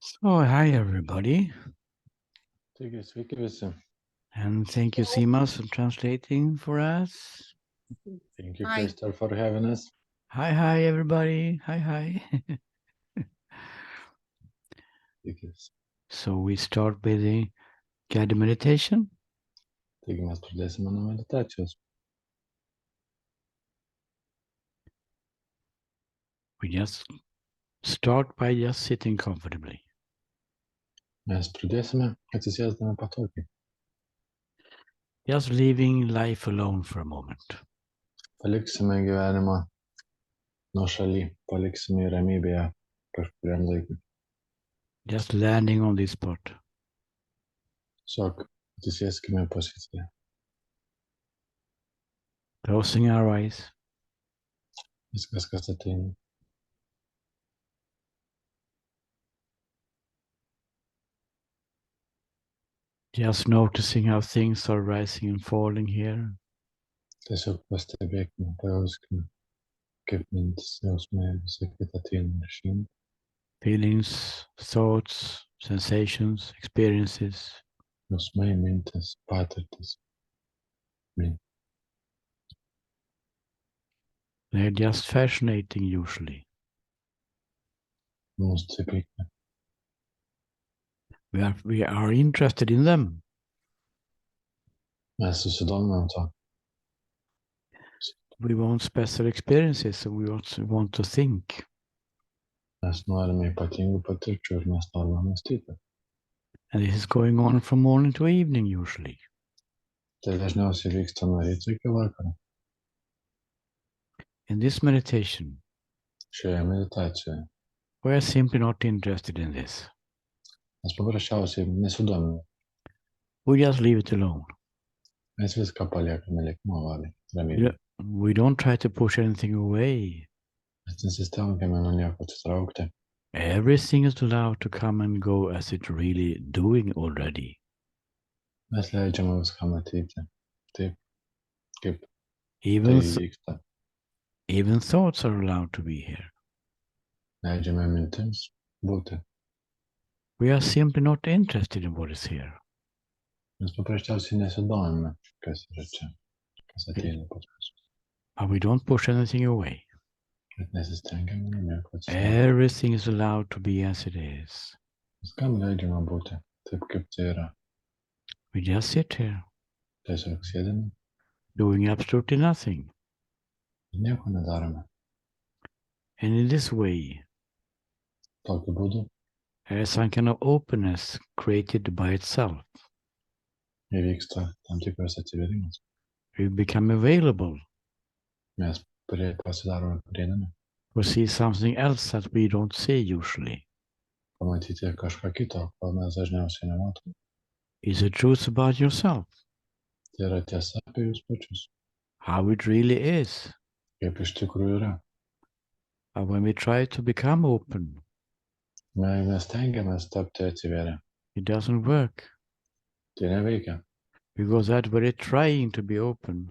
So, hi everybody, Taigi, sveiki visi. and thank you, Simas, for translating for us. Thank you, Hi. Crystal, for having us. Hi everybody. Hi. Sveiki visi. So we start with the guided meditation. Taigi mes pradėsime nuo meditacijos. We just start by just sitting comfortably. Mes pradėsime atsisėsdami patogiai. Just leaving life alone for a moment. Paliksime gyvenimą nuo šaly, paliksime į ramybėje kažkuriam laikui. Just landing on this spot. Tiesiog atsisėskime į poziciją. Closing our eyes. Viskas, kas ateina. Just noticing how things are rising and falling here. Tiesiog pastebėkime, pajauskime, kaip mintis, jausmai, visą kitą ateina ir išeina. Feelings, thoughts, sensations, experiences. Jausmai, mintis, patirtis. They're just fascinating usually. Mums taip reikia. We are interested in them. Mes susidomimam to. We want special experiences, so we also want to think. Mes norime ypatingų patirčių ir mes norime mąstyti. And this is going on from morning to evening usually. Tai dažniausiai vyksta nuo ryto iki vakaro. In this meditation, Šioje meditacijoje we are simply not interested in this. mes paprasčiausiai nesidomime. We just leave it alone. Mes viską paliekame likimo valiai, ramybėje. We don't try to push anything away. Mes nesistengiame nuo nieko atsitraukti. Everything is allowed to come and go as it really doing already. Mes leidžiame viskam matyti taip, kaip tai Even, vyksta. even thoughts are allowed to be here. Leidžiame mintims būti. We are simply not interested in what is here. Mes paprasčiausiai nesidomime, kas yra čia, kas ateina pas mus. But we don't push anything away. Bet nesistengiame nuo nieko atsitraukti. Everything is allowed to be as it is. Viskam leidžiame būti taip, kaip tai yra. We just sit here, Tiesiog sėdime doing absolutely nothing. ir nieko nedarome. And in this way, Tokiu būdu there is some kind of openness created by itself. įvyksta tam tikras atsivėrimas. We become available Mes pasidarome prieinami, to see something else that we don't see usually. pamatyti kažką kito, ko mes dažniausiai nematome. Is the truth about yourself, Tai yra tiesa apie jūs pačius, how it really is. kaip iš tikrųjų yra. But when we try to become open, Mes tengiamės tapti atsivėrę. it doesn't work. Tai neveikia. Because that very trying to be open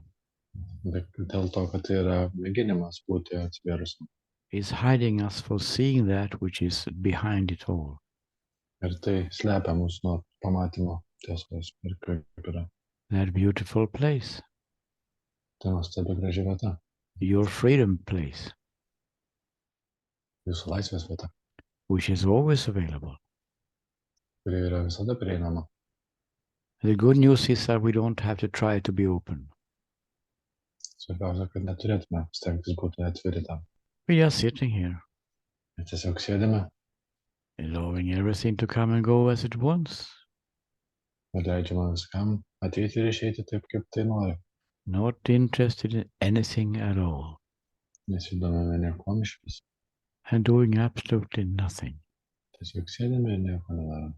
Bet dėl to, kad tai yra mėginimas būti atsivėrusiam. is hiding us from seeing that which is behind it all. Ir tai slepia mus nuo pamatymo tiesos ir kaip yra. That beautiful place, Tai nuostabi graži vieta, your freedom place, jūsų laisvės vieta, which is always available. kuri yra visada prieinama. The good news is that we don't have to try to be open. Svarbiausia, kad neturėtume stengtis būti atviri tam. We are sitting here, Ir tiesiog sėdime allowing everything to come and go as it wants, ir leidžiame viskam ateiti ir išeiti taip, kaip tai nori. not interested in anything at all, Nesidomime niekuom iš vis. and doing absolutely nothing. Tiesiog sėdime ir nieko nedarome.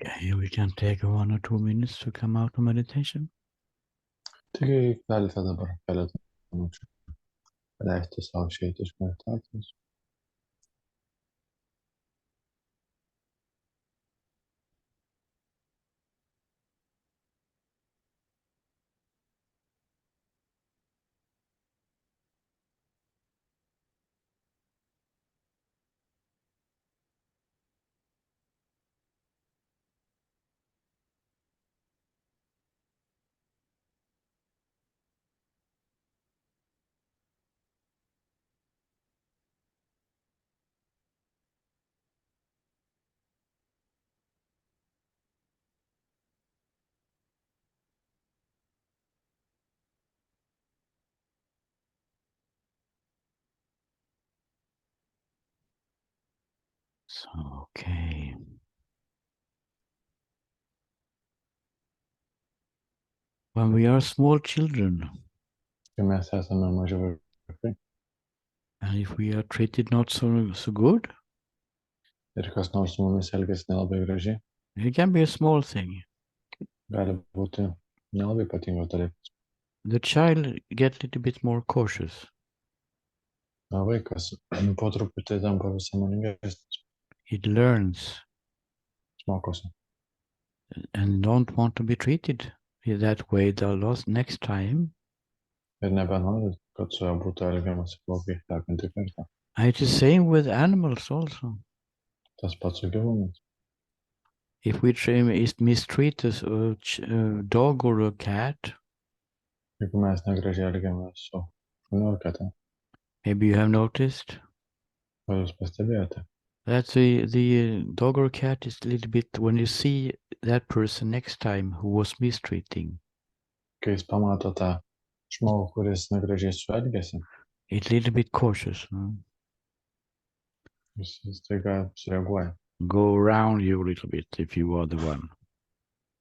Okay, we can take 1 or 2 minutes to come out of meditation. Taigi galite dabar keletą minučių leisti savo išeiti iš meditacijos. So, okay. When we are small children, Kai mes esame maži vaikai and if we are treated not so good, ir kas nors su mumis elgiasi nelabai gražiai, it can be a small thing. gali būti nelabai ypatingas dalykas. The child gets a little bit more cautious. Vaikas po truputį tampa vis sąmoningesnis, It learns mokosi and don't want to be treated that way the next time. ir nebenori, kad su juo būtų elgiamasi blogai sekantį kartą. It's the same with animals also. Tas pats su gyvūnais. If we mistreat a dog or a cat, Jeigu mes negražiai elgiamės su šuniu ar kate, maybe you have noticed ar jūs pastebėjote, that the dog or cat is a little bit, when you see that person next time who was mistreating, kai jis pamato tą žmogų, kuris negražiai su juo elgiasi, it's a little bit cautious. jis staiga sureaguoja, Go around you a little bit if you are the one.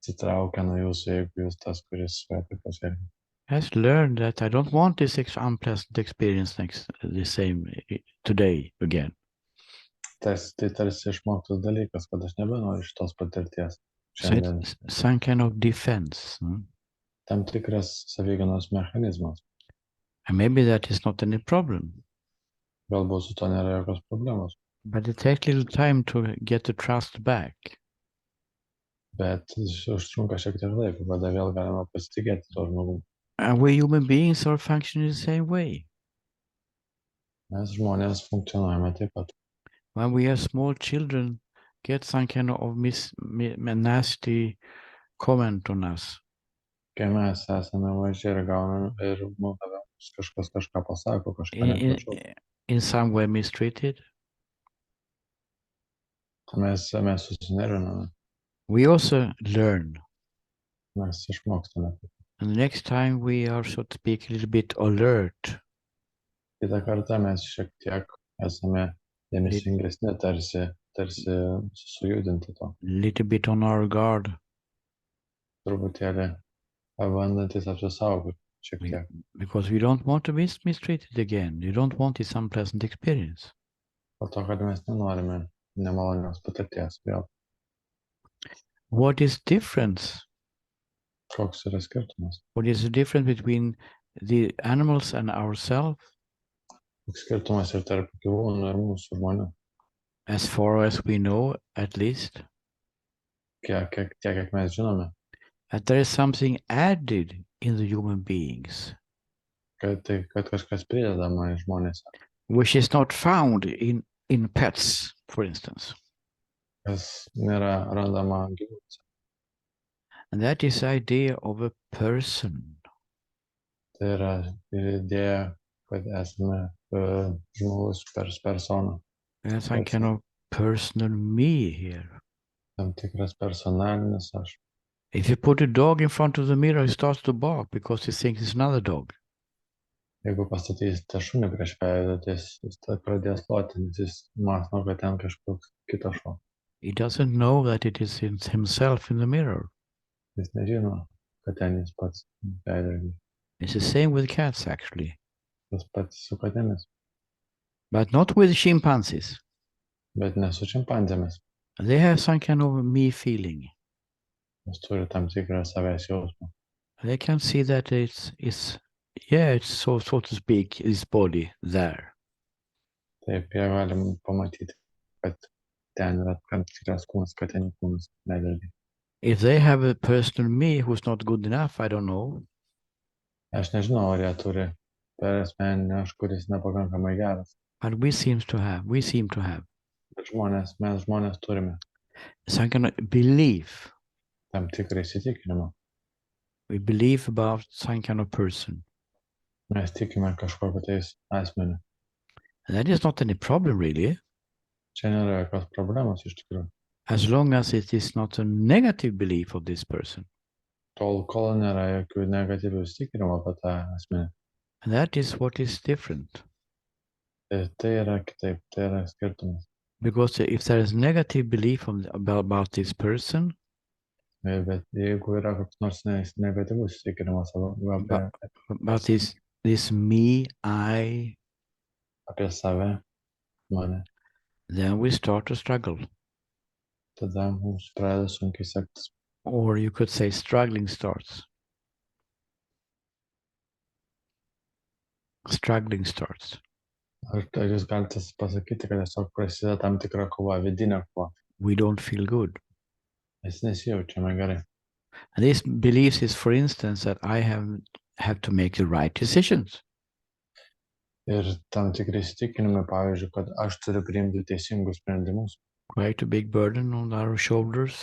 atsitraukia nuo jūsų, jeigu jūs tas, kuris su juo taip pasielgia. Has learned that I don't want this unpleasant experience today again. Tai tarsi išmoktas dalykas, kad aš nebenoriu šitos patirties So šiandien. it's some kind of defense. Tam tikras savigynos mechanizmas. And maybe that is not any problem. Galbūt su to nėra jokios problemos. But it takes a little time to get the trust back. Bet užtrunka šiek tiek laiko, kada vėl galima pasitikėti to žmogum. And we human beings are functioning the same way. Mes žmonės funkcionuojame taip pat. When we are small children, get some kind of nasty comment on us. Kai mes esame maži ir gauname ir mums kažką pasako, kažką neprašau. In some way mistreated. Mes susinerviname. We also learn. Mes išmokstame. And the next time we are, so to speak, a little bit alert. Kitą kartą mes šiek tiek esame dėmesingesni, tarsi sujudinti to. Little bit on our guard. Truputėlį bandantis apsisaugoti šiek tiek. Because we don't want to be mistreated again. We don't want this unpleasant experience. Dėl to, kad mes nenorime nemalonios patirties vėl. What is difference? Koks yra skirtumas? What is the difference between the animals and ourselves? Koks skirtumas ir tarp gyvūnų ir mūsų žmonių? As far as we know, at least. Tiek, kiek mes žinome. That there is something added in the human beings. Kad kažkas pridedama į žmonės. Which is not found in pets, for instance. Kas nėra randama gyvūnuose. And that is the idea of a person. Tai yra idėja, kad esame žmogus persona. There's some kind of personal me here. Tam tikras personalinis aš. If you put a dog in front of the mirror, he starts to bark because he thinks it's another dog. Jeigu pastatysite šunį prieš veidrodį, jis pradės loti, nes jis mąsto, kad ten kažkoks kitas šuo. He doesn't know that it is himself in the mirror. Jis nežino, kad ten jis pats veidrodį. It's the same with cats, actually. Tas pats su katėmis. But not with chimpanzees. Bet ne su šimpanzėmis. They have some kind of me feeling. Jis turi tam tikrą savęs jausmą. They can see that it's so to speak, this body there. Taip, jie galim pamatyti, kad ten yra tam tikras kūnas, kad ten kūnas veidrodį. If they have a personal me who's not good enough, I don't know. Aš nežinau, ar jie turi per asmeninį aš, kuris nepakankamai geras. But we seem to have. Bet mes žmonės turime Some kind of belief. tam tikrą įsitikinimą. We believe about some kind of person. Mes tikime kažkokiu tais asmeniu. And that is not any problem really, Čia nėra jokios problemos iš tikrųjų. as long as it is not a negative belief of this person. Tol, kol nėra jokių negatyvių įsitikinimų apie tą asmenį. And that is what is different. Ir tai yra kitaip, tai yra skirtumas. Because if there is negative belief about this person, Bet jeigu yra koks nors negatyvus įsitikinimas about this me, I, apie save, mane, then we start to struggle. tada mums pradeda sunkiai sektis. Or you could say struggling starts. Struggling starts. Ar jūs galite pasakyti, kad tiesiog prasideda tam tikra kova, vidinė kova. We don't feel good. Mes nesijaučiame gerai. And this belief is, for instance, that I have to make the right decisions. Ir tam tikri įsitikinimai, pavyzdžiui, kad aš turiu priimti teisingus sprendimus. Quite a big burden on our shoulders.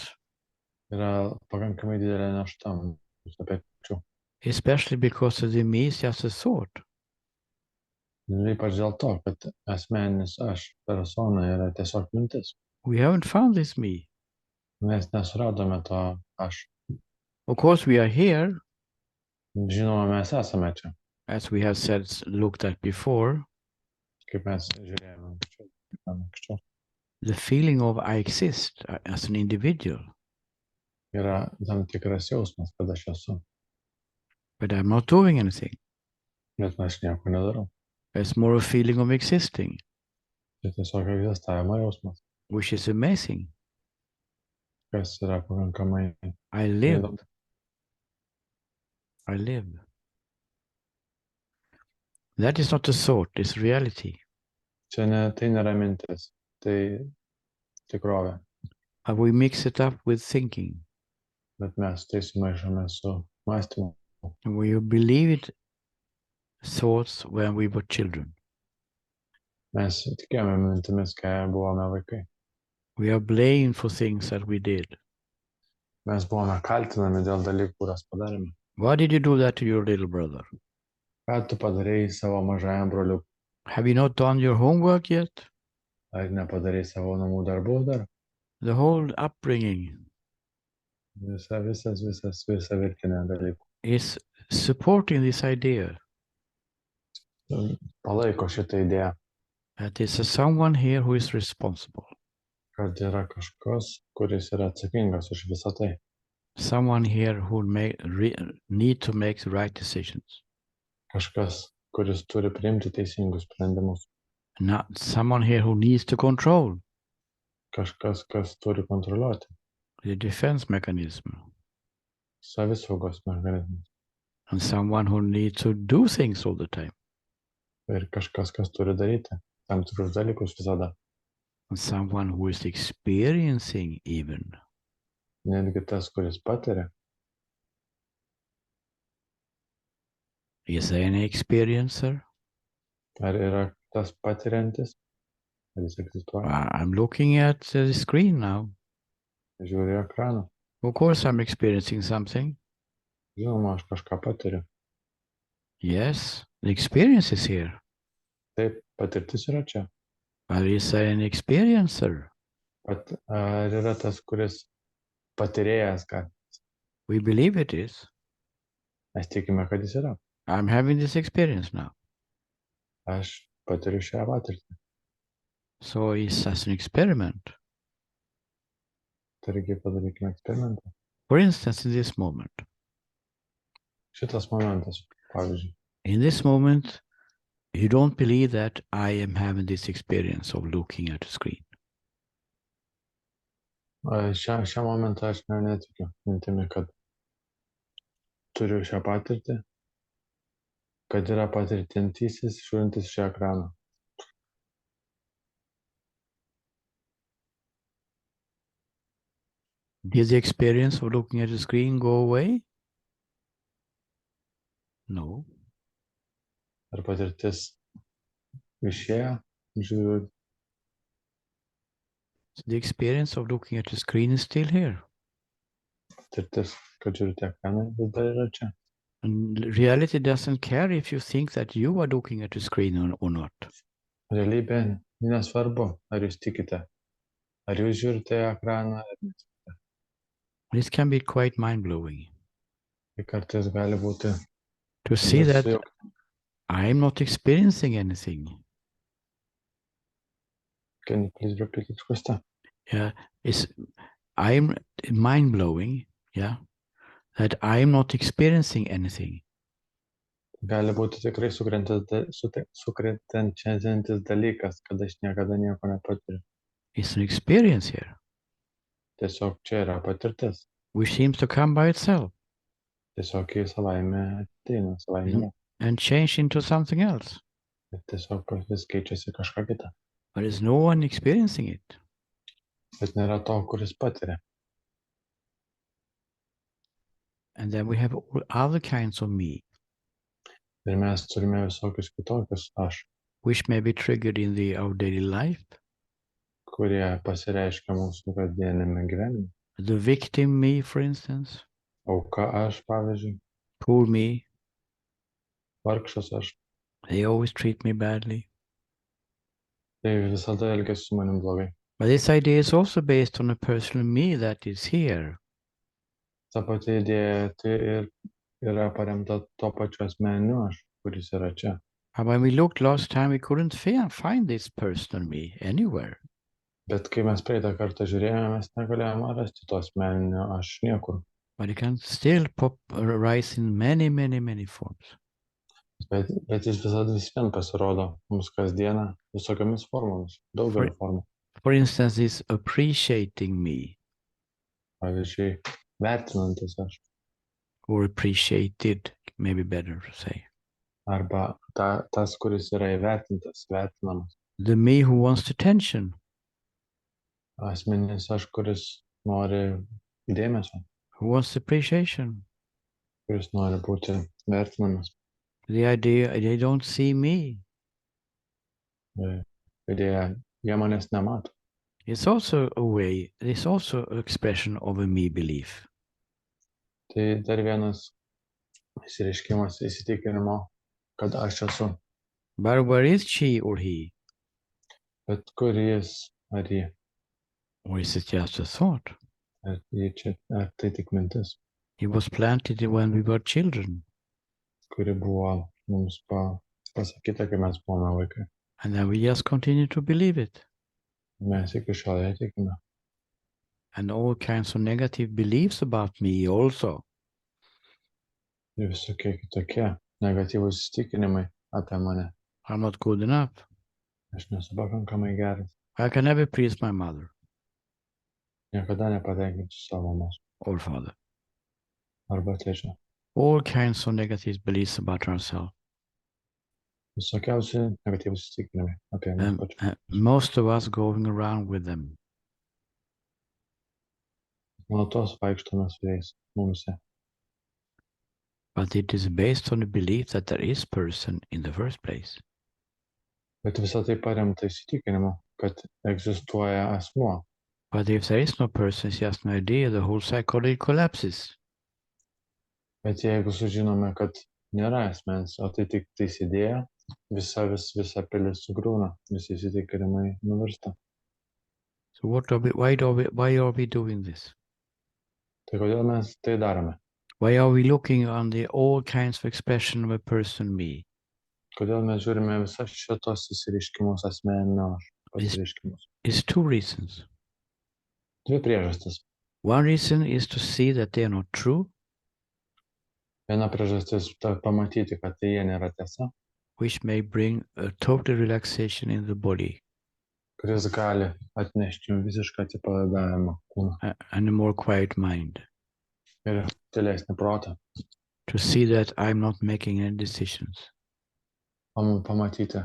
Yra pakankamai didelė našta mūsų pečių. Especially because of the me is just a thought. Ir ypač dėl to, kad asmeninis aš, persona, yra tiesiog mintis. We haven't found this me. Mes nesuradome to aš. Of course, we are here, Žinoma, mes esame čia, as we have said, looked at before. kaip mes žiūrėjome anksčiau. The feeling of I exist as an individual, Yra tam tikras jausmas, kad aš esu, but I'm not doing anything. bet aš nieko nedarau. It's more a feeling of existing, Tai tiesiog egzistavimo jausmas, which is amazing. kas yra pakankamai I live. įdomu. I live. That is not a thought, it's reality. Tai nėra mintis, tai tikrovė, But we mix it up with thinking. bet mes tai sumaišome su mąstymu. And we believe it thoughts when we were children. Mes tikėjome mintimis, kai buvome vaikai. We are blamed for things that we did. Mes buvome kaltinami dėl dalykų, kurias padarėme. Why did you do that to your little brother? Ką tu padarėjai savo mažajam broliu? Have you not done your homework yet? Ar nepadarėjai savo namų darbų dar? The whole upbringing Visa virtinė dalykų. is supporting this idea Palaiko šitą idėją, that there's someone here who is responsible. kad yra kažkas, kuris yra atsakingas už visą tai. Someone here who need to make the right decisions. Kažkas, kuris turi priimti teisingus sprendimus. Not someone here who needs to control Kažkas, kas turi kontroliuoti the defense mechanism. savisaugos mechanizmus. And someone who needs to do things all the time. Ir kažkas, kas turi daryti tam tikrus dalykus visada. And someone who is experiencing even. Netgi tas, kuris patiria. Is there any experiencer? Ar yra tas patiriantis? Ar jis egzistuoja? I'm looking at the screen now. Žiūri ekraną. Of course I'm experiencing something. Žinoma, aš kažką patiriu. Yes, the experience is here. Taip, patirtis yra čia. But is there an experiencer? Bet ar yra tas, kuris patirėjas, ką We believe it is. mes tikime, kad jis yra. I'm having this experience now. Aš patiriu šią patirtį. So it's as an experiment. Taigi padarykime eksperimentą. For instance, in this moment. Šitas momentas, pavyzdžiui. In this moment, you don't believe that I am having this experience of looking at a screen. Šią momentą aš netikiu mintimi, kad turiu šią patirtį, kad yra patirtintysis žiūrintis šį ekraną. Did the experience of looking at the screen go away? No. Ar patirtis išėjo, žiūriu, So the experience of looking at the screen is still here. patirtis, kad žiūriu tie ekranai, vis dar yra čia. And reality doesn't care if you think that you are looking at the screen or not. Realybė nesvarbu, ar jūs tikite, ar jūs žiūrite į ekraną, ar ne. This can be quite mind-blowing Tai kartais gali būti to see that sujaukti. I'm not experiencing anything. Can you please repeat it, Krista? Yeah, I'm mind-blowing, yeah, that I'm not experiencing anything. Gali būti tikrai sukrečiantis dalykas, kad aš niekada nieko nepatiriu. It's an experience here, Tiesiog čia yra patirtis. which seems to come by itself Tiesiog jį savaime ateina, savaime yra. and change into something else. Ir tiesiog vis keičiasi kažką kitą. But there's no one experiencing it. Bet nėra to, kuris patiria. And then we have all other kinds of me, Ir mes turime visokius kitokius aš, which may be triggered in our daily life. kurie pasireiškia mūsų kasdienėme gyvenime. The victim me, for instance, Auka aš, pavyzdžiui, poor me, vargšas aš. they always treat me badly. Tai visada elgiasi su manim blogai. But this idea is also based on a personal me that is here. Ta pati idėja tai ir yra paremta tuo pačiu asmeniniu aš, kuris yra čia. And when we looked last time, we couldn't find this personal me anywhere. Bet kai mes praeitą kartą žiūrėjome, mes negalėjome rasti to asmeninio aš niekur. But it can still arise in many, many, many forms. Bet jis visada vis vien pasirodo mums kasdieną visokiamis formomis, daugelio formų. For instance, this appreciating me. Pavyzdžiui, vertinantis aš. Or appreciated, maybe better to say. Arba tas, kuris yra įvertintas, vertinamas. The me who wants attention. Asmeninis aš, kuris nori dėmesio, Who wants appreciation. kuris nori būti vertinamas. The idea, they don't see me. Idėja, jie manęs nemato. It's also a way, it's also an expression of a me belief. Tai dar vienas išsireiškimas įsitikinimo, kad aš esu. But where is she or he? Bet kur jis ar jį? Or is it just a thought? Ar tai tik mintis, It was planted when we were children. kuri buvo mums pasakyta, kai mes buvome vaikai. And then we just continue to believe it. Mes iki šiol ją tikime. And all kinds of negative beliefs about me also. Ir visokie kitokie negatyvūs įsitikinimai apie mane. I'm not good enough. Aš nesu pakankamai geras. I can never please my mother Niekada nepatenkinsiu savo mamos or father. arba tėčio. All kinds of negative beliefs about ourselves. Visokiausi negatyvūs įsitikinimai apie mus pačius. Most of us going around with them. Nuolatos vaikštome su jais mumse. But it is based on the belief that there is person in the first place. Bet visą tai paremta įsitikinimu, kad egzistuoja asmuo. But if there is no person, it's just an idea, the whole psychology collapses. Bet jeigu sužinome, kad nėra asmens, o tai tik tais idėja, visa pilis sugriūna, visi įsitikinimai nuvirsta. So why are we doing this? Tai kodėl mes tai darome? Why are we looking on the all kinds of expression of a person me? Kodėl mes žiūrime visas šitos įsiriškimus, asmeninio pasireiškimus? It's two reasons. Dvi priežastis. One reason is to see that they are not true, Viena priežastis pamatyti, kad tai jie nėra tiesa, which may bring a total relaxation in the body. kuris gali atnešti jums visišką atsipalaidavimą kūną and a more quiet mind. ir tylesnį protą. To see that I'm not making any decisions. Pamatyti,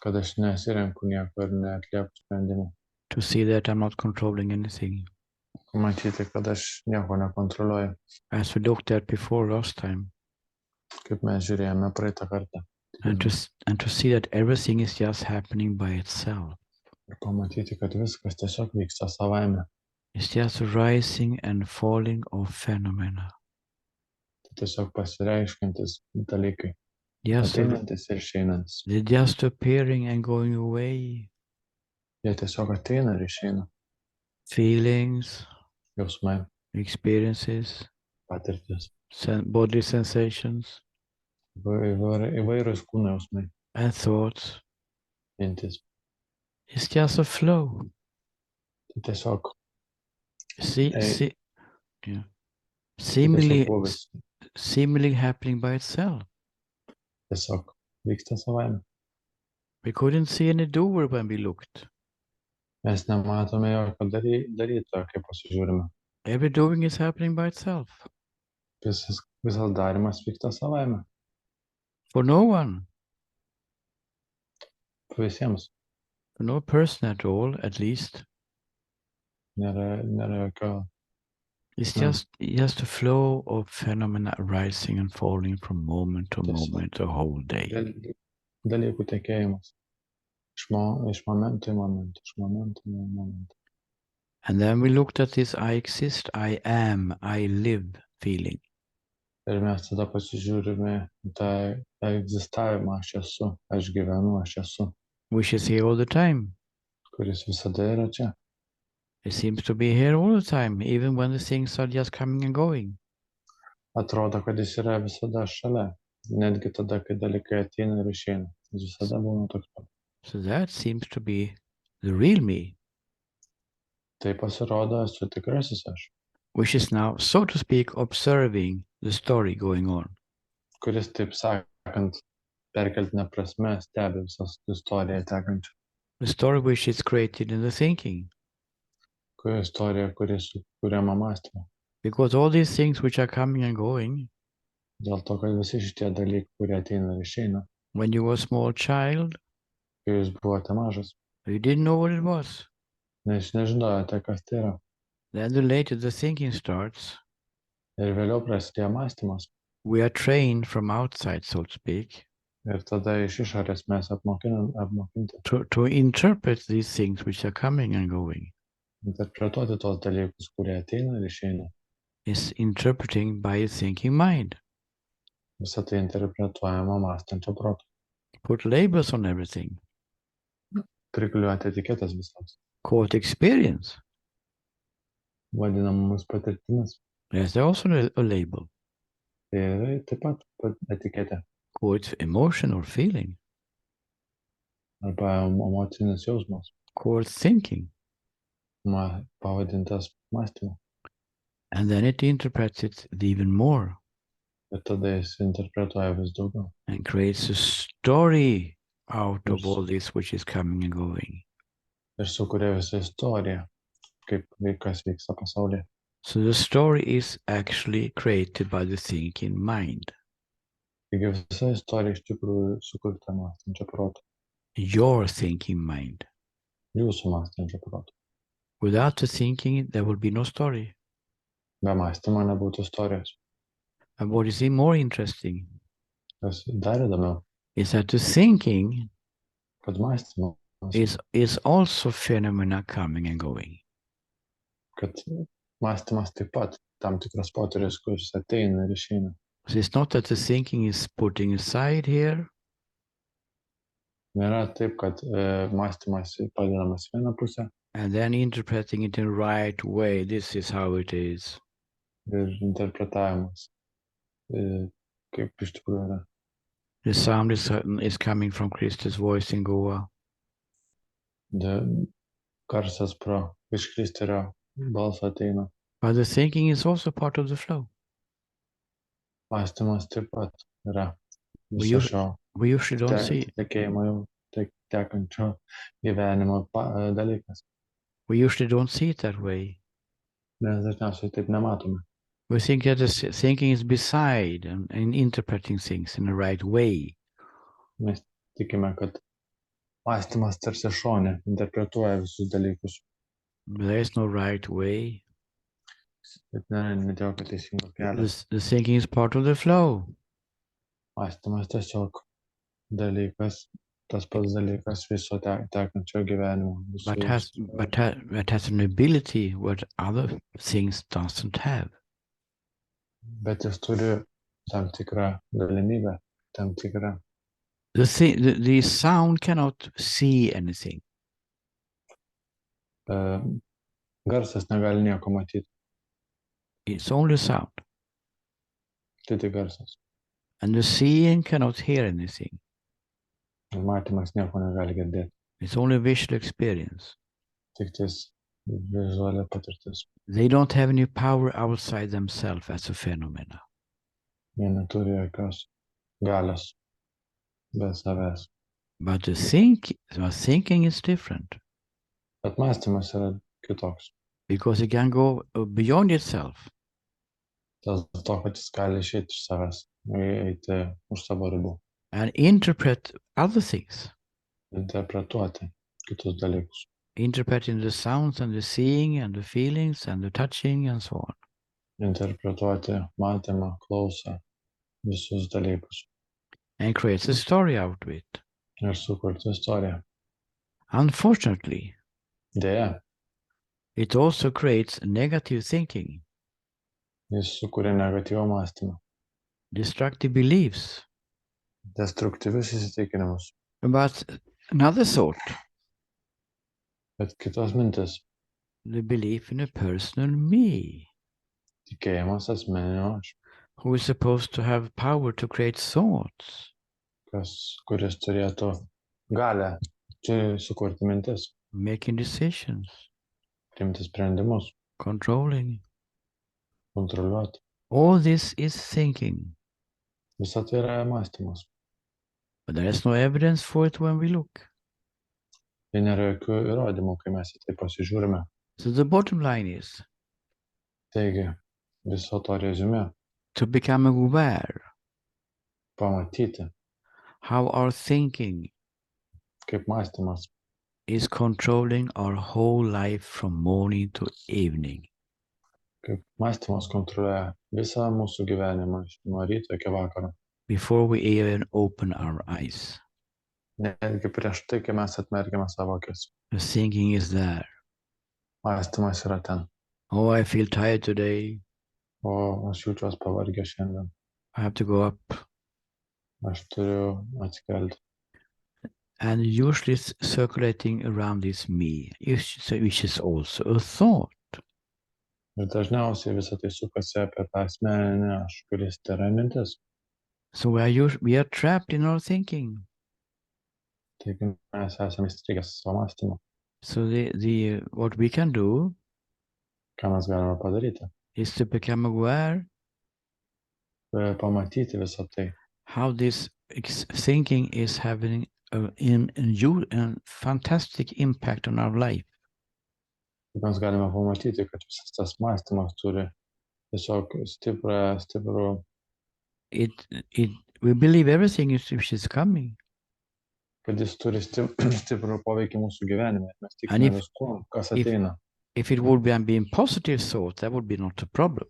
kad aš nesirenku nieko ir neatlieku sprendimų. To see that I'm not controlling anything. Pamatyti, kad aš nieko nekontroliuoju. As we looked at before last time. Kaip mes žiūrėjome praeitą kartą. And to see that everything is just happening by itself. Ir pamatyti, kad viskas tiesiog vyksta savaime. It's just a rising and falling of phenomena. Tai tiesiog pasireiškiantis dalykai. Yes, Ateinantis ir išeinantis. they're just appearing and going away. Jie tiesiog ateina ir išeina. Feelings, Jausmai, experiences, patirtis, body sensations, įvairūs kūno jausmai, and thoughts. mintis. It's just a flow. Tai tiesiog Seemingly buvis. happening by itself. Tiesiog vyksta savaime. We couldn't see any doer when we looked. Mes nematome jokio darytojo, kai pasižiūrime. Every doing is happening by itself. Visas darimas vyksta savaime. For no one. Visiems. For no person at all, at least. Nėra jokio. It's just a flow of phenomena rising and falling from moment to moment the whole day. Dalykų tekėjimas. Iš momento į momentą, iš momento į momentą. And then we looked at this I exist, I am, I live feeling. Ir mes tada pasižiūrime tą egzistavimą, aš esu, aš gyvenu, aš esu. Which is here all the time. Kuris visada yra čia. It seems to be here all the time, even when the things are just coming and going. Atrodo, kad jis yra visada šalia, netgi tada, kai dalykai ateina ir išeina. Jis visada būna toks pat. So that seems to be the real me. Tai pasirodo, esu tikrasis aš. Which is now, so to speak, observing the story going on. Kuris, taip sakant, perkeltinė prasme stebi visą istoriją tekančią. The story which is created in the thinking. Istorija, kuris sukuriama mąstymo. Because all these things which are coming and going. Dėl to, kad visi šitie dalykai, kurie ateina ir išeina. When you were a small child. Kai jūs buvote mažas. You didn't know what it was. Nes nežinojote, kas tai yra. Then later the thinking starts. Ir vėliau prasidėjo mąstymas. We are trained from outside, so to speak. Ir tada iš išorės mes apmokinti. To interpret these things which are coming and going. Interpretuoti tos dalykus, kurie ateina ir išeina. Is interpreting by a thinking mind. Visą tai interpretuojama mąstančio proto. Put labels on everything. Prikliuoti etiketės visams. Called experience. Vadinamus patirtimis. There's also a label. Tai yra taip pat etiketė. Called emotion or feeling. Arba emocinis jausmas. Called thinking. Pavadintas mąstymu. And then it interprets it even more. Ir tada jis interpretuoja vis daugiau. And creates a story out of all this which is coming and going. Ir sukuria visą istoriją, kaip kas vyksta pasaulyje. So the story is actually created by the thinking mind. Taigi visa istorija iš tikrųjų sukurta mąstančio proto. Your thinking mind. Jūsų mąstančio proto. Without the thinking, there will be no story. Be mąstymo nebūtų istorijos. And what is more interesting Kas dar įdomiau, is that the thinking kad mąstymo is also phenomena coming and going. Kad mąstymas taip pat tam tikras potyris, kuris ateina ir išeina. So it's not that the thinking is putting aside here. Nėra taip, kad mąstymas padedamas vieną pusę. And then interpreting it in the right way. This is how it is. Ir interpretavimas, kaip iš tikrųjų yra. The sound is coming from Krista's voice in Goa. Garsas iš Kristerio balso ateina. But the thinking is also part of the flow. Mąstymas taip pat yra. We usually don't see it. Tekėjimo jau. tekančio gyvenimo dalykas. We usually don't see it that way. Mes dažniausiai taip nematome. We think that thinking is beside and interpreting things in the right way. Mes tikime, kad mąstymas tarsi šone interpretuoja visus dalykus. But there is no right way. Bet nėra jokio teisingo kelio. The thinking is part of the flow. Mąstymas tiesiog dalykas, tas pats dalykas viso tekančio gyvenimo. But has an ability what other things doesn't have. Bet jis turi tam tikrą galimybę, tam tikrą. The sound cannot see anything. Garsas negali nieko matyti. It's only sound. Tai tik garsas. And the seeing cannot hear anything. Ir matymas nieko negali girdėti. It's only visual experience. Tik ties vizualia patirtis. They don't have any power outside themselves as a phenomena. Jie neturi jokios galios be savęs. But the thinking is different. Bet mąstymas yra kitoks. Because it can go beyond itself. Dėl to, kad jis gali išeiti iš savęs, eiti už savo ribų. And interpret other things. Interpretuoti kitus dalykus. Interpreting the sounds and the seeing and the feelings and the touching and so on. Interpretuoti matymą, klausą, visus dalykus. And creates a story out of it. Ir sukurti istoriją. Unfortunately, Deja, it also creates negative thinking. jis sukuria negatyvą mąstymą. Destructive beliefs. Destruktyvius įsitikinimus. But another thought. Bet kitos mintis. The belief in a personal me. Tikėjimas asmeniniu aš. Who is supposed to have power to create thoughts. Kuris turėtų galę sukurti mintis. Making decisions. Priimti sprendimus. Controlling. Kontroliuoti. All this is thinking. Visa tai yra mąstymas. But there is no evidence for it when we look. Tai nėra jokių įrodymų, kai mes į tai pasižiūrime. So the bottom line is. Taigi, viso to reziumė. To become aware. Pamatyti. How our thinking. Kaip mąstymas. Is controlling our whole life from morning to evening. Kaip mąstymas kontroliuoja visą mūsų gyvenimą nuo ryto iki vakaro. Before we even open our eyes. Netgi prieš tai, kai mes atmerkiame savo akis. The thinking is there. Mąstymas yra ten. Oh, I feel tired today. O aš jaučiuosi pavargęs šiandien. I have to go up. Aš turiu atsikelti. And usually circulating around this me, which is also a thought. Ir dažniausiai visą tai sukasi apie tą asmeninį aš, kuris tai yra mintis. So we are trapped in our thinking. Taigi mes esame įstrigę savo mąstymą. So what we can do. Ką mes galime padaryti? Is to become aware. Pamatyti visą tai. How this thinking is having a fantastic impact on our life. Mes galime pamatyti, kad visas tas mąstymas turi tiesiog stiprų. We believe everything which is coming. Kad jis turi stiprų poveikį mūsų gyvenime. Mes tikime viskuo, kas ateina. If it would be a positive thought, that would be not a problem.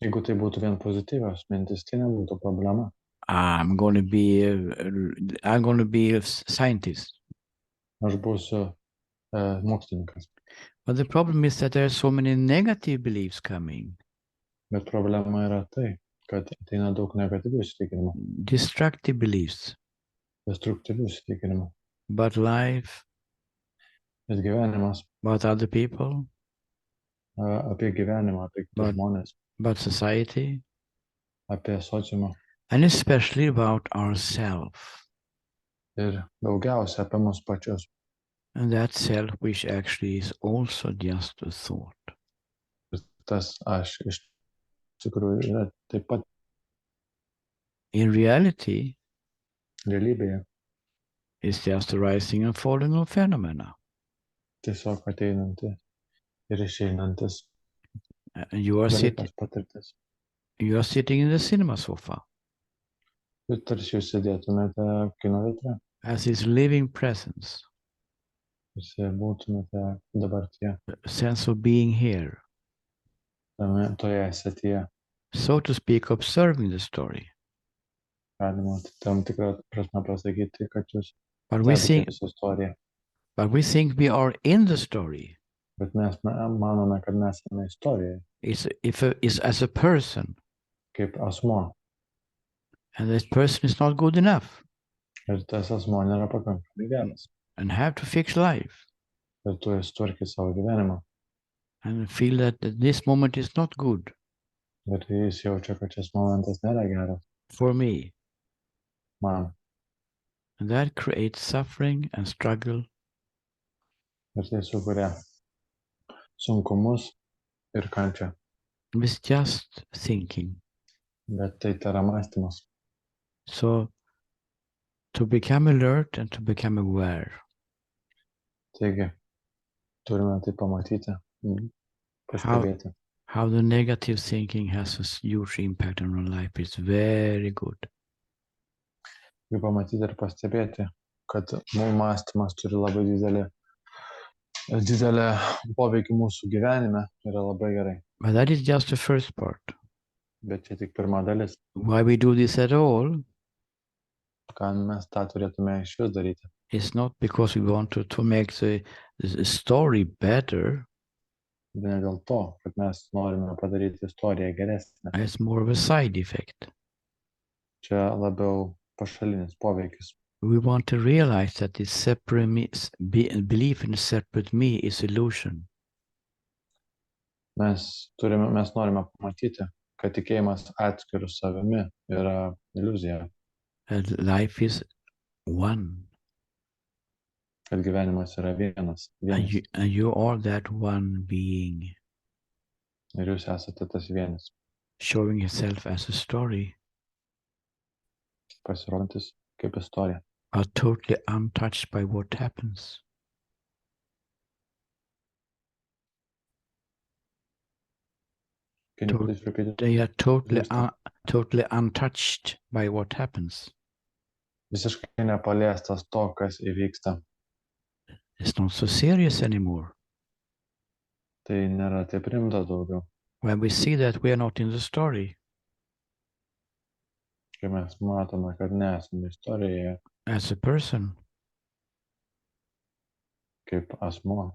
Jeigu tai būtų vien pozityvios mintis, tai nebūtų problema. I'm going to be a scientist. Aš būsiu mokslininkas. But the problem is that there are so many negative beliefs coming. Bet problema yra tai, kad ateina daug negatyvių įsitikinimų. Destructive beliefs. Destruktyvių įsitikinimų. About life. Bet gyvenimas. About other people. Apie gyvenimą, apie kitus žmonės. About society. Apie sociumą. And especially about ourselves. Ir daugiausia apie mus pačius. And that self which actually is also just a thought. Ir tas aš iš tikrųjų yra taip pat. In reality, Realybėje. It's just a rising and falling of phenomena. Tiesiog ateinanti ir išeinantis You are dalykas, patirtis. sitting in the cinema sofa Ir tarsi jūs sėdėtumėte kino teatre, as his living presence, tarsi būtumėte dabartyje, a sense of being here, toje setyje. so to speak, observing the story. Galima tam tikrą prasme pasakyti, kad jūs But we stebite think, visą istoriją. we are in the story. Bet mes manome, kad mes esame istorijoje, It's as a person, kaip asmo. and this person is not good enough, Ir tas asmo nėra pakankamai geras. and have to fix life, Ir turi sutvarkyti savo gyvenimą. and feel that this moment is not good Ir jis jaučia, kad šis momentas nėra geras for me. man. And that creates suffering and struggle. Ir tai sukuria sunkumus ir kančią. It's just thinking. Bet tai yra mąstymas. So to become alert and to become aware. Taigi, turime tai pamatyti, pastebėti. How the negative thinking has a huge impact on our life is very good. Ir pamatyti ir pastebėti, kad mūsų mąstymas turi labai didelę poveikį mūsų gyvenime, yra labai gerai. But that is just the first part. Bet čia tik pirma dalis. Why we do this at all? Ką mes tą turėtume iš vis daryti. It's not because we want to make the story better. Ne dėl to, kad mes norime padaryti istoriją geresnę. It's more of a side effect. Čia labiau pašalinis poveikis. We want to realize that this separate me, belief in a separate me is illusion. Mes norime pamatyti, kad tikėjimas atskirų savimi yra iliuzija. That life is one. Kad gyvenimas yra vienas. And you are that one being. Ir jūs esate tas vienas. Showing yourself as a story. Pasirodantis kaip istorija. Are totally untouched by what happens. Can you please repeat it? They are totally untouched by what happens. Visiškai nepaliestas to, kas įvyksta. It's not so serious anymore. Tai nėra taip rimta daugiau. When we see that we are not in the story. Kai mes matome, kad nesame istorijoje. As a person. Kaip asmo.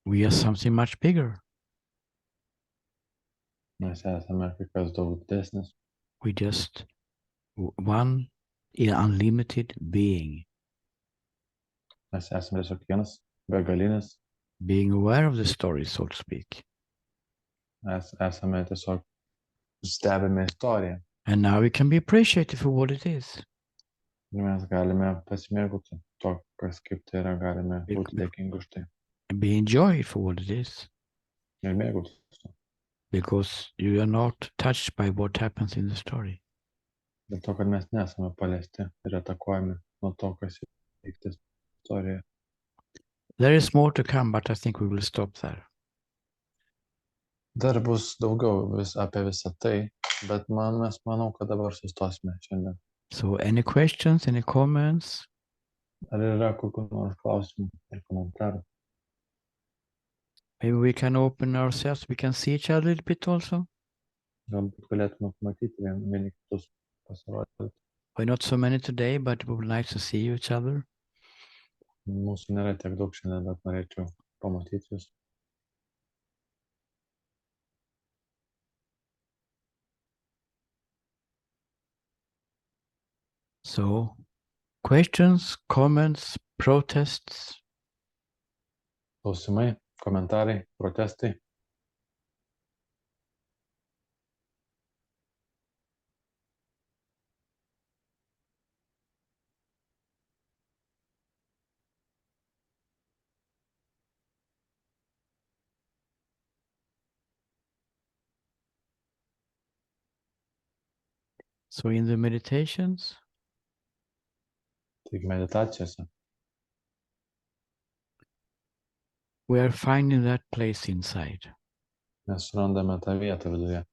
We are something much bigger. Mes esame kai kas daug didesnis. We just one unlimited being. Mes esame tiesiog vienas begalinis. Being aware of the story, so to speak. Mes esame tiesiog stebime istoriją. And now we can be appreciated for what it is. Ir mes galime pasimėgauti to, kas kaip tai yra, galime būti dėkingi už tai. And be enjoyed for what it is. Ir mėgautis. Because you are not touched by what happens in the story. Dėl to, kad mes nesame paliesti ir atakuojami nuo to, kas vyksta istorijoje. There is more to come, but I think we will stop there. Dar bus daugiau apie visą tai, bet mes manau, kad dabar sustosime šiandien. So any questions, any comments? Ar yra kokių nors klausimų ir komentarų? Maybe we can open ourselves, we can see each other a little bit also. Galbūt galėtume pamatyti vieni kitus pasirodyti. We're not so many today, but we would like to see each other. Mūsų nėra tiek daug šiandien, bet norėčiau pamatyti jūs. So, questions, comments, protests? Klausimai, komentarai, protestai. So in the meditations? Taigi meditacijose we are finding that place inside Mes surandame tą vietą viduje,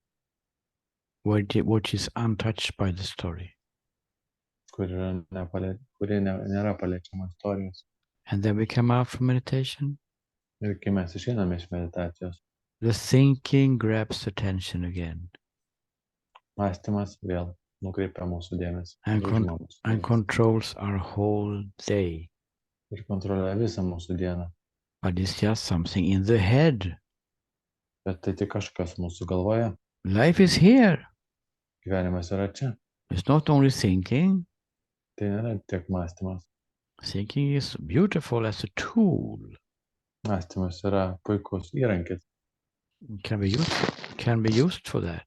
which is untouched by the story. kuri nėra paliečiama istorijos. And then we come out from meditation. Ir kai mes išeiname iš meditacijos, The thinking grabs attention again mąstymas vėl nukreipia mūsų dėmesį and, ir užima mūsų and dėmesį controls our whole day. ir kontroliuoja visą mūsų dieną. But it's just something in the head. Bet tai tik kažkas mūsų galvoje. Life is here. Gyvenimas yra čia. It's not only thinking. Tai nėra tik mąstymas. Thinking is beautiful as a tool. Mąstymas yra puikus įrankis. Can be used for that.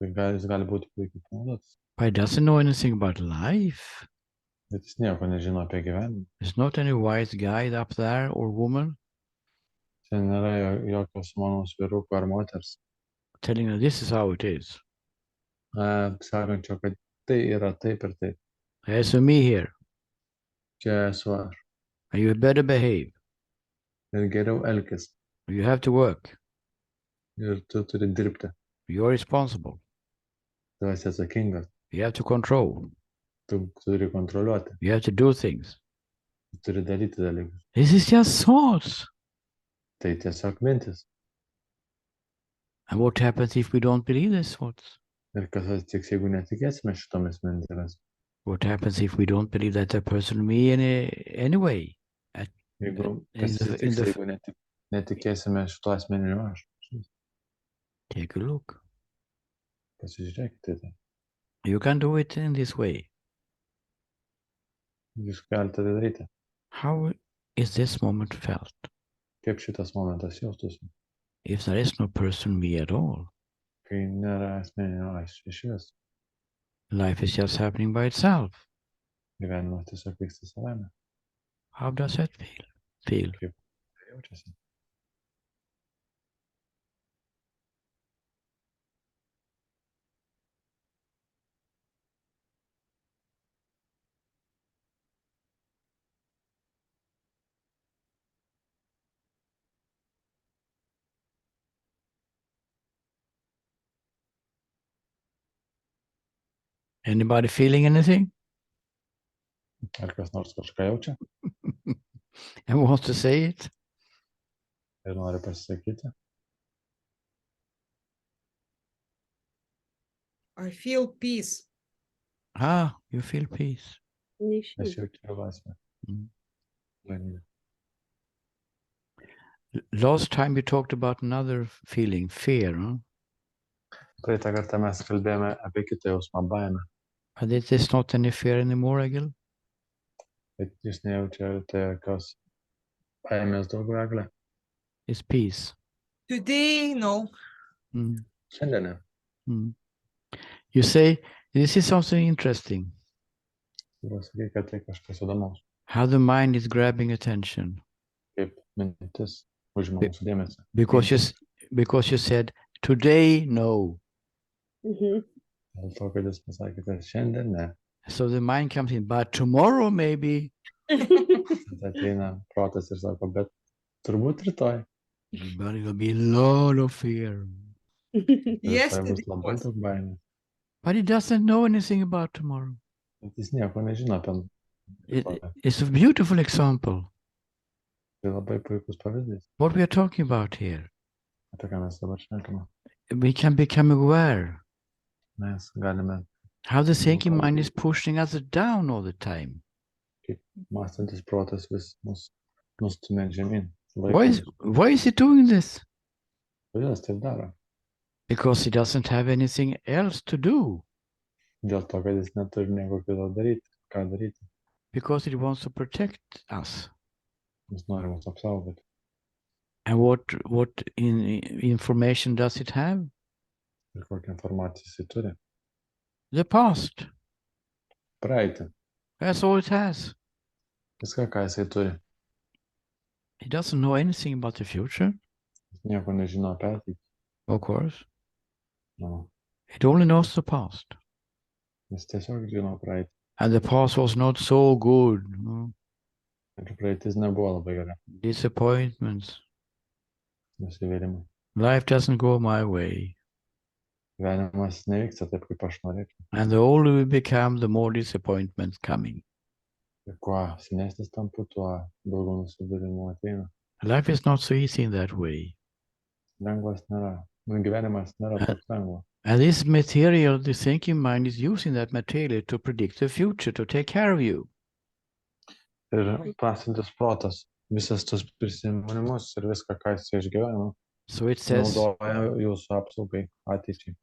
Jis gali būti puikiai panaudotas. But it doesn't know anything about life. Bet jis nieko nežino apie gyvenimą. There's not any wise guy up there or woman Čia nėra jokios mamos vyruko ar moters. telling her this is how it is. Sakančio, kad tai yra taip ir taip. There's a me here. Čia esu aš. And you better behave. Ir geriau elkis. You have to work. Ir tu turi dirbti. You're responsible. Tu esi atsakingas. You have to control. Tu turi kontroliuoti. You have to do things. Tu turi daryti dalykus. This is just thoughts. Tai tiesiog mintis. And what happens if we don't believe these thoughts? Ir kas atsitiks, jeigu netikėsime šitomis mintimis? What happens if we don't believe that a person me anyway? Jeigu kas atsitiks, jeigu netikėsime šito asmeniniu aš? Take a look. Pasižiūrėkite tai. You can do it in this way. Jūs galite tai daryti. How is this moment felt? Kaip šitas momentas jaustųsi, If there is no person me at all, kai nėra asmeninio aš iš vis. life is just happening by itself. Gyvenimas tiesiog vyksta savame. How does that feel? Kaip jaučiasi. Anybody feeling anything? Ar kas nors kažką jaučia And wants to say it? ir nori pasisakyti? I feel peace. You feel peace. Aš jaučiu laisvę. Mm. Laimę. Last time we talked about another feeling, fear. Huh? Praeitą kartą mes kalbėjome apie kitą jausmą, baimę. But there's not any fear anymore, Egil? Bet jūs nejaučiate jokios baimės daugiau, Egle? It's peace. Today, no. Mm. Šiandien ne. Mm. You say, this is something interesting. Sakai, kad tai kažkas įdomaus. How the mind is grabbing attention. Kaip mintis užima mūsų dėmesį. Because you said, today, no. Dėl to, kad jūs pasakėte, šiandien ne. So the mind comes in, but tomorrow maybe. Tada ateina protas ir sako, bet turbūt rytoj. But it will be a lot of fear. Yes, Rytoj bus labai daug baimės. But he doesn't know anything about tomorrow. Bet jis nieko nežino apie rytoj. It's a beautiful example. Tai labai puikus pavyzdys. What we are talking about here. Apie ką mes dabar šnekame. We can become aware Mes galime, how the thinking mind is pushing us down all the time. kaip mąstantis protas vis mus nustumia žemyn. Why is he doing this? Kodėl jis taip daro? Because he doesn't have anything else to do. Dėl to, kad jis neturi nieko kito daryti. Ką daryti? Because he wants to protect us. Jis nori mus apsaugoti. And what information does it have? Ir kokią informaciją jisai turi? The past. Praeitį. That's all it has. Viską, ką jisai turi. He doesn't know anything about the future, Jis nieko nežino apie ateitį. of course. No. It only knows the past. Jis tiesiog žino praeitį. And the past was not so good. No? Ir praeitis nebuvo labai gera. Disappointments. Nusivylimai. Life doesn't go my way. Gyvenimas nevyksta taip, kaip aš norėčiau. And the older we become, the more disappointments coming. Ir kuo senesnis tampu, tuo daugiau nusivylimų ateina. Life is not so easy in that way. Lengvas nėra. Gyvenimas nėra toks lengvas. And this material, the thinking mind is using that material to predict the future, to take care of you. Ir prasidės protas visas tos prisiminimus ir viską, ką jis išgyveno, So it says, naudoja jūsų apsaugai ateičiai.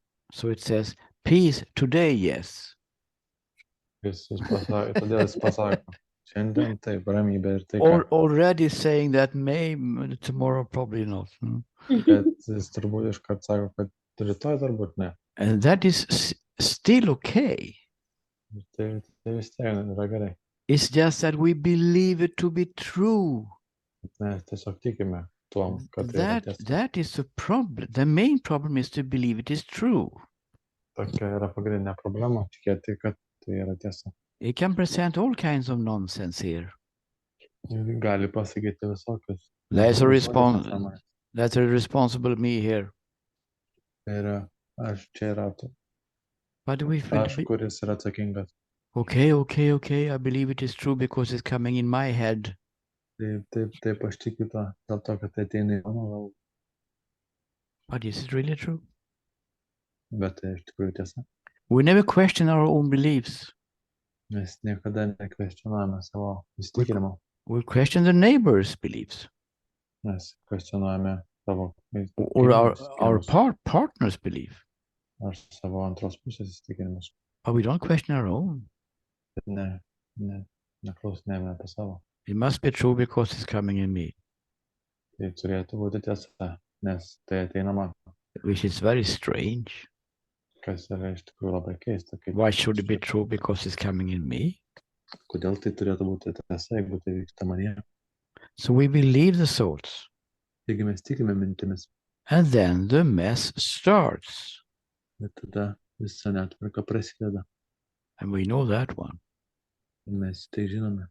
peace today, yes. Todėl jis pasako, šiandien taip, ramybė ir taika. Already saying that tomorrow probably not. Bet jis turbūt iškart sako, kad rytoj turbūt ne. And that is still okay. Tai vis tiek yra gerai. It's just that we believe it to be true. Mes tiesiog tikime tuom, kad tai yra tiesa. That is the problem. The main problem is to believe it is true. Tokia yra pagrindinė problema, tikėti, kad tai yra tiesa. It can present all kinds of nonsense here. Ir gali pasakyti visokius. That's a responsible me here. Ir aš čia yra But we aš, kuris yra atsakingas. Okay, I believe it is true because it's coming in my head. Taip, aš tikiu to, dėl to, kad tai ateina į mano galvą. But is it really true? Bet tai iš tikrųjų tiesa. We never question our own beliefs. Mes niekada nekvestionuojame savo įsitikinimo. We question the neighbor's beliefs. Mes kvestionuojame savo or our partner's belief. Ar savo antros pusės įsitikinimus. But we don't question our own. Bet neklausinėjame apie savo. It must be true because it's coming in me. Tai turėtų būti tiesa, nes tai ateina man. Which is very strange. Kas yra iš tikrųjų labai keista. Why should it be true because it's coming in me? Kodėl tai turėtų būti tiesa, jeigu tai vyksta manyje? So we believe the thoughts. Taigi mes tikime mintimis. And then the mess starts. Bet tada visa netvarka prasideda. And we know that one. Ir mes tai žinome.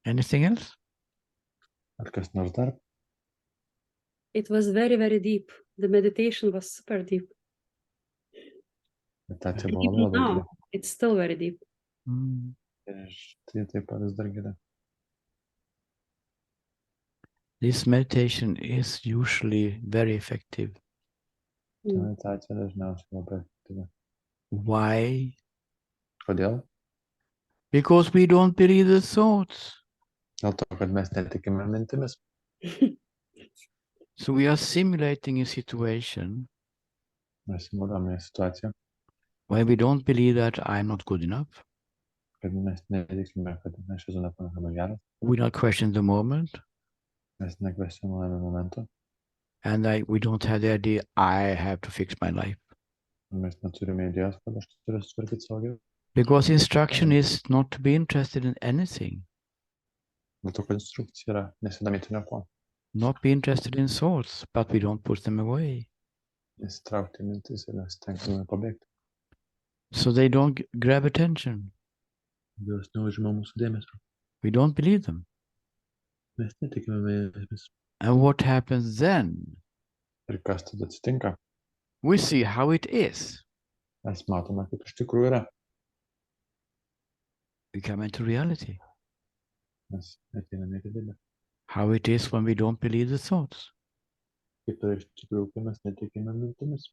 Anything else? Ar kas nors dar? It was very, very deep. The meditation was super deep. Meditacija buvo labai Even gili. now, it's still very deep. Ir tai taip pat vis dar gili. This meditation is usually very effective. Meditacija dažniausiai labai efektyvi. Why? Kodėl? Because we don't believe the thoughts. Dėl to, kad mes netikime mintimis. So we are simulating a situation Mes simuliuojame situaciją, where we don't believe that I'm not good enough. kad mes netikime, kad aš esu nepakankamai geras. We don't question the moment. Mes nekvestionuojame momento. And we don't have the idea I have to fix my life. Mes neturime idėjos, kad aš turiu sutvarkyti savo gyvenimą. Because instruction is not to be interested in anything. Dėl to, kad instrukcija yra nesidomėti niekuo. Not be interested in thoughts, but we don't push them away. Nesitraukti mintis ir nesistengtume pabėgti. So they don't grab attention. Jos neužima mūsų dėmesio. We don't believe them. Mes netikime jomis. And what happens then? Ir kas tada atsitinka? We see how it is. Mes matome, kaip iš tikrųjų yra. We come into reality. Mes ateiname į realybę. How it is when we don't believe the thoughts. Kaip yra iš tikrųjų, kai mes netikime mintimis.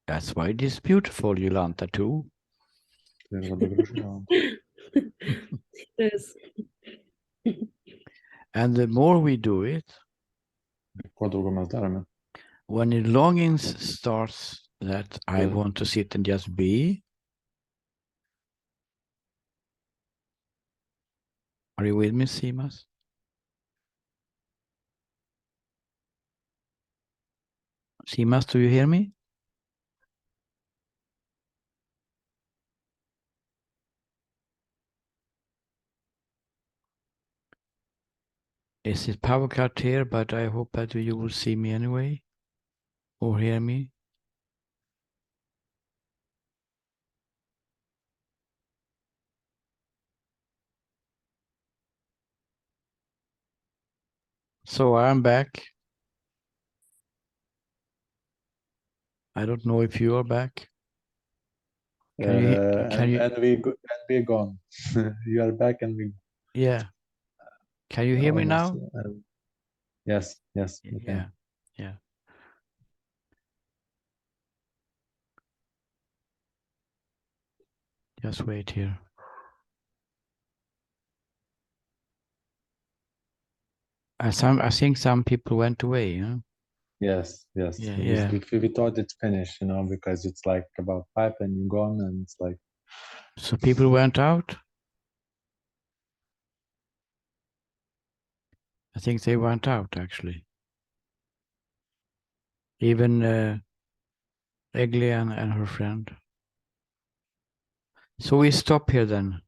That's why it is beautiful, Jolanta, too. Tai yra labai gražu. Yes. And the more we do it, Kuo daugiau mes darome, when the longing starts that I want to sit and just be. Are you with me, Simas? Simas, do you hear me? Is it power cut here, but I hope that you will see me anyway, or hear me. So I'm back. I don't know if you are back. Can you hear- can you- and we're gone. You are back and we. Yeah. Can you hear me almost, now? Yes, we can. Yeah. Yeah. Just wait here. I think some people went away, huh? Yes. Yeah, yeah. We thought it's finished, because it's like about 5 and you're gone, and it's like. So people went out? I think they went out actually. Even Egli and her friend. So we stop here then.